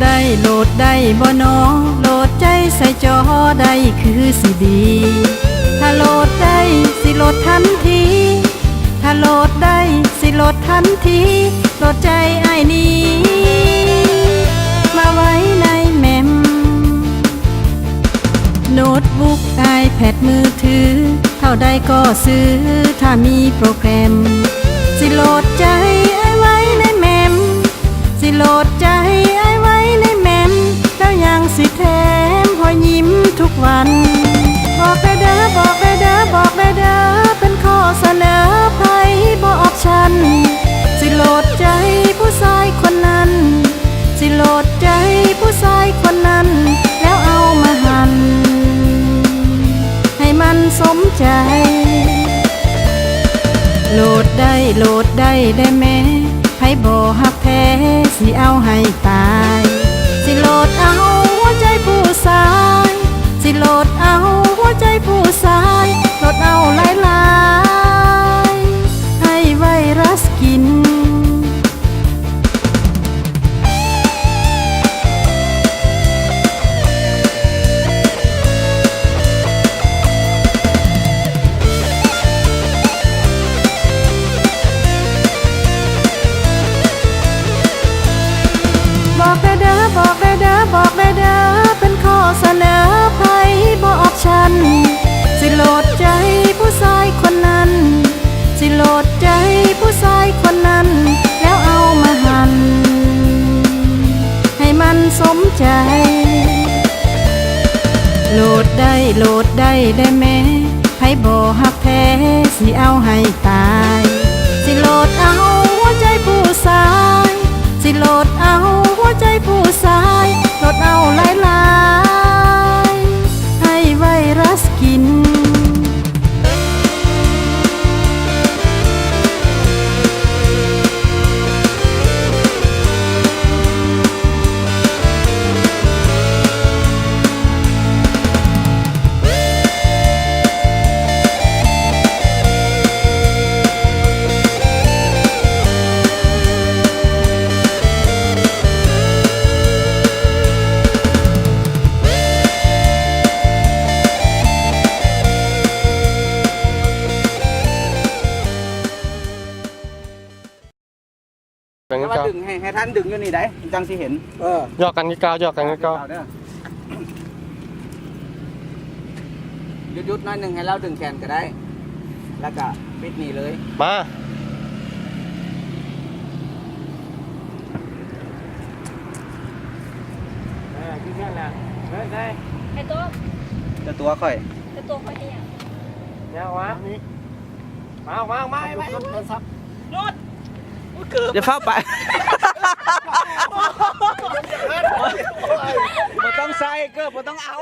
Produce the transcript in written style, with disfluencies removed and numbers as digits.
ได้บ่น้อโหลดใจใส่จอได้คือสิดีถ้าโหลดได้สิโหลดทันทีถ้าโหลดได้สิโหลดทันทีโหลดใจอ้ายนี้มาไว้ในแมมโน้ตบุ๊กไอแพดมือถือเท่าใดก็ซื้อถ้ามีโปรแกรมสิโหลดใจไอ้ไว้ในแมมสิโหลดใจไอ้ไว้ในแมมแล้วยังสิแถมพอยิ้มทุกวันบอกได้เด้อบอกได้เด้อบอกได้เด้อเป็นข้อเสนอไพ่บ่ออปชั่นสิโหลดใจผู้ชายคนนั้นสิโหลดใจผู้ชายคนนั้นแล้วเอามาหั่นให้มันสมใจโหลดได้ได้แม่ไผบ่ฮักแท้สิเอาให้ตายสิโหลดเอาหัวใจผู้ชายสิโหลดเอาหัวใจผู้ชายโหลดเอาหลายๆให้ไวรัสกินบอกได้เด้อบอกได้เด้อบอกได้เด้อเป็นข้อเสนอไพ่บ่ออปชั่นสิโหลดใจผู้ชายคนนั้นสิโหลดใจผู้ชายคนนั้นแล้วเอามาหั่นให้มันสมใจโหลดได้ได้แม่ไผบ่ฮักแท้สิเอาให้ตายสิโหลดเอาหัวใจผู้ชายสิโหลดเอาหัวใจผู้ชายโหลดเอาหลายๆให้ไวรัสกินแต่ว่าดึงให้ท่านดึงอยู่นี่ได้จังสิเห็นยอกันกี่ก้าวยอกันกี่ก้าวยุดน้อยหนึ่งให้เราดึงแขนก็ได้แล้วก็ปิดนี่เลยมาขึ้นแค่นั้นได้ไอ้ตัว จะตัวค่อย ไอ้ตัวไปเนี่ย เนี่ยมาไปรถจะเฝ้าไปบ่ต้องใส่เกิดบ่ต้องเอา